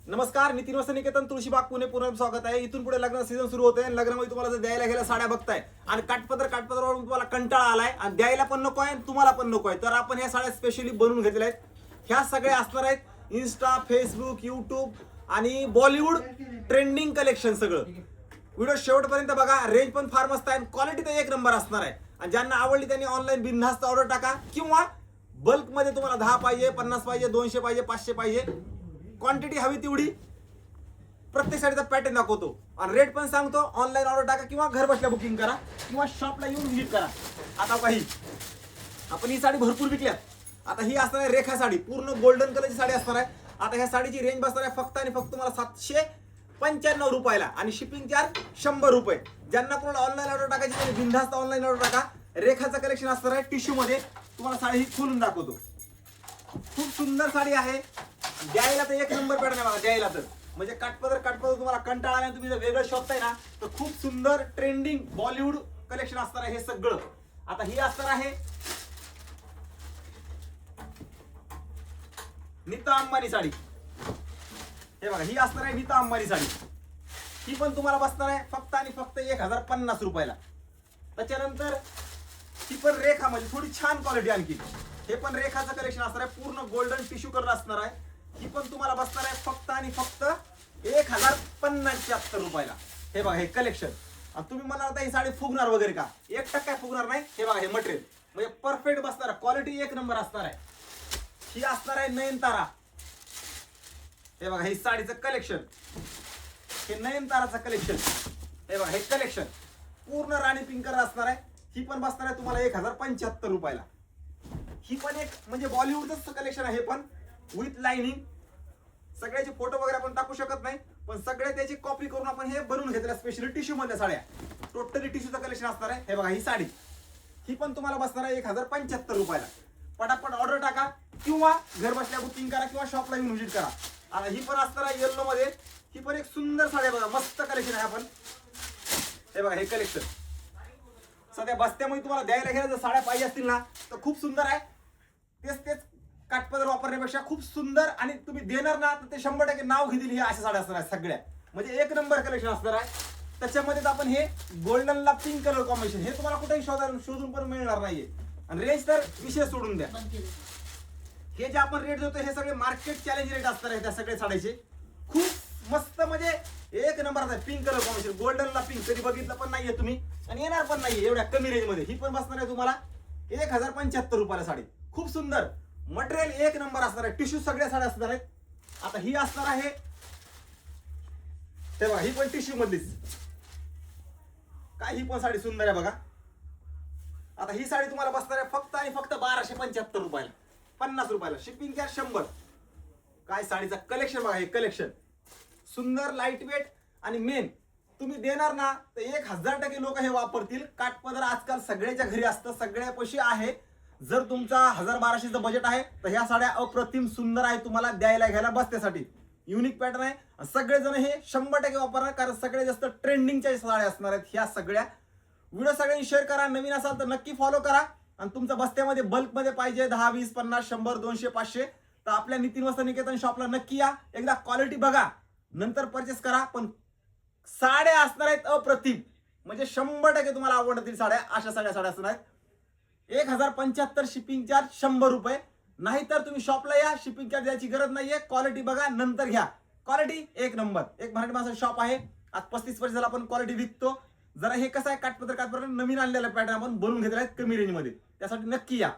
नमस्कार, नितीन वस्त्र निकेतन, तुळशीबाग, पुणे. पुन्हा स्वागत आहे. इथून पुढे लग्न सीझन सुरू होते. लग्नामध्ये तुम्हाला जर द्यायला गेल्या साड्या बघताय आणि काटपदरावर तुम्हाला कंटाळा आलाय आणि द्यायला पण नको आहे, तुम्हाला पण नको आहे, तर आपण ह्या साड्या स्पेशली बनवून घेतलेल्या आहेत. ह्या सगळ्या असणार आहेत इंस्टा, फेसबुक, युट्यूब आणि बॉलिवूड ट्रेंडिंग कलेक्शन. सगळं व्हिडिओ शेवटपर्यंत बघा. रेंज पण फार मस्त आहे, क्वालिटी तर एक नंबर असणार आहे. आणि ज्यांना आवडली त्यांनी ऑनलाईन बिनधास्त ऑर्डर टाका, किंवा बल्क मध्ये तुम्हाला 10 पाहिजे, 50 पाहिजे, 200 पाहिजे, 500 पाहिजे, क्वांटिटी हवी तेवढी. प्रत्येक साडीचा पॅटर्न दाखवतो आणि रेट पण सांगतो. ऑनलाईन ऑर्डर टाका किंवा घर बसल्या बुकिंग करा किंवा शॉपला येऊन व्हिजिट करा. आता काही आपण ही साडी भरपूर विकल्यात. आता ही असणार आहे रेखा साडी, पूर्ण गोल्डन कलरची साडी असणार आहे. आता ह्या साडीची रेंज बसणार आहे फक्त आणि फक्त तुम्हाला 795 रुपयाला आणि शिपिंग चार्ज 100 रुपये. ज्यांना कोणाला ऑनलाईन ऑर्डर टाकायची त्यांनी बिनधास्त ऑनलाईन ऑर्डर टाका. रेखाचं कलेक्शन असणार आहे टिश्यू मध्ये. तुम्हाला साडी ही खोलून दाखवतो. खूप सुंदर साडी आहे. द्यायला तर एक नंबर पॅटर्न आहे बघा. द्यायला तर म्हणजे काटपदर तुम्हाला कंटाळा आला, तुम्ही जर वेगळं शोधताय ना, तर खूप सुंदर ट्रेंडिंग बॉलिवूड कलेक्शन असणार आहे हे सगळं. आता ही असणार आहे नीता अंबानी साडी. हे बघा, ही असणार आहे नीता अंबानी साडी. ही पण तुम्हाला बसणार आहे फक्त आणि फक्त 1050 रुपयाला. त्याच्यानंतर ही पण रेखा, म्हणजे थोडी छान क्वालिटी आणखी. हे पण रेखाचं कलेक्शन असणार आहे, पूर्ण गोल्डन टिश्यू कलर असणार आहे. ही पण तुम्हाला बसणार आहे फक्त आणि फक्त 1075 रुपयाला. हे बघा हे कलेक्शन. आणि तुम्ही म्हणाल आता ही साडी फुगणार वगैरे का? 1% फुगणार नाही. हे बघा हे मटेरियल म्हणजे परफेक्ट बसणार, क्वालिटी एक नंबर असणार आहे. ही असणार आहे नयनतारा. हे बघा हे साडीचं कलेक्शन, हे नयनताराचं कलेक्शन. हे बघा हे कलेक्शन पूर्ण राणी पिंक कलर असणार आहे. ही पण बसणार आहे तुम्हाला 1075 रुपयाला. ही पण एक म्हणजे बॉलिवूडचं कलेक्शन आहे, हे पण विथ लाइनिंग. सगळ्याचे फोटो वगैरे आपण टाकू शकत नाही, पण सगळे त्याची कॉपी करून आपण हे बनवून घेतलं स्पेशली टिश्यू मध्ये साड्या. टोटली टिश्यूचं कलेक्शन असणार आहे. हे बघा ही साडी, ही पण तुम्हाला बसणार आहे 1075 रुपयाला. पटापट ऑर्डर टाका किंवा घर बसल्या बुकिंग करा किंवा शॉपला येऊन व्हिजिट करा. आणि ही पण असणार आहे येल्लो मध्ये. ही पण एक सुंदर साडी बघा, मस्त कलेक्शन आहे. आपण हे बघा हे कलेक्शन सध्या बस्त्यामध्ये तुम्हाला द्यायला गेल्या जर साड्या पाहिजे असतील ना, तर खूप सुंदर आहे. तेच काटपदर वापरण्यापेक्षा खूप सुंदर, आणि तुम्ही देणार ना तर ते 100% नाव घेतील. हे अशा साड्या असणार आहेत सगळ्या, म्हणजे एक नंबर कलेक्शन असणार आहे. त्याच्यामध्ये आपण हे गोल्डनला पिंक कलर कॉम्बिनेशन, हे तुम्हाला कुठेही शोधून पण मिळणार नाहीये. आणि रेंज तर विषय सोडून द्या. हे जे आपण रेट देतो हे सगळे मार्केट चॅलेंज रेट असणार आहे त्या सगळ्या साड्याचे. खूप मस्त म्हणजे एक नंबर आहे. पिंक कलर कॉम्बिनेशन, गोल्डनला पिंक कधी बघितलं पण नाहीये तुम्ही आणि येणार पण नाहीये एवढ्या कमी रेंज मध्ये. ही पण बसणार आहे तुम्हाला 1075 रुपयाला साडी. खूप सुंदर मटेरियल, एक नंबर असणार आहे. टिश्यू सगळ्या साड्या असणार आहेत. आता ही असणार आहे हे बघा, ही पण टिश्यू मधलीच काय. ही पण साडी सुंदर आहे बघा. आता ही साडी तुम्हाला बसणार आहे फक्त आणि फक्त 1275 रुपयाला, 50 रुपयाला. Shipping charge 100. काय साडीचं कलेक्शन बघा. हे कलेक्शन सुंदर, लाईट वेट, आणि मेन तुम्ही देणार ना तर 1000% लोक हे वापरतील. काटपदर आजकाल सगळ्याच्या घरी असतं, सगळ्यापाशी आहे. जर तुमचा 1000-1200चं बजेट आहे तर ह्या साड्या अप्रतिम सुंदर आहे. तुम्हाला द्यायला घ्यायला बसण्यासाठी युनिक पॅटर्न आहे. सगळेजण हे 100% वापरणार, कारण सगळे जास्त ट्रेंडिंगच्या साड्या असणार आहेत ह्या सगळ्या. व्हिडिओ सगळ्यांनी शेअर करा. नवीन असाल तर नक्की फॉलो करा. आणि तुमच्या बस्त्यामध्ये बल्कमध्ये पाहिजे 10, 20, 50, 100, 200, 500 तर आपल्या नितीन वस्त्र निकेतन शॉपला नक्की या. एकदा क्वालिटी बघा, नंतर परचेस करा. पण साड्या असणार आहेत अप्रतिम, म्हणजे 100% तुम्हाला आवडतील साड्या. अशा साड्या असणार आहेत. 1075 शिपिंग चार्ज 100 रुपये. नाहीतर तुम्ही शॉपला या, शिपिंग चार्ज द्यायची गरज नाहीये. क्वालिटी बघा नंतर घ्या. क्वालिटी एक नंबर. एक मराठी माणसाचं शॉप आहे. आज 35 वर्ष झाला आपण क्वालिटी विकतो. जरा हे कसं आहे, काटपदर नवीन आणलेलं पॅटर्न आपण बनवून घेतलेलं आहे कमी रेंज मध्ये. त्यासाठी नक्की या.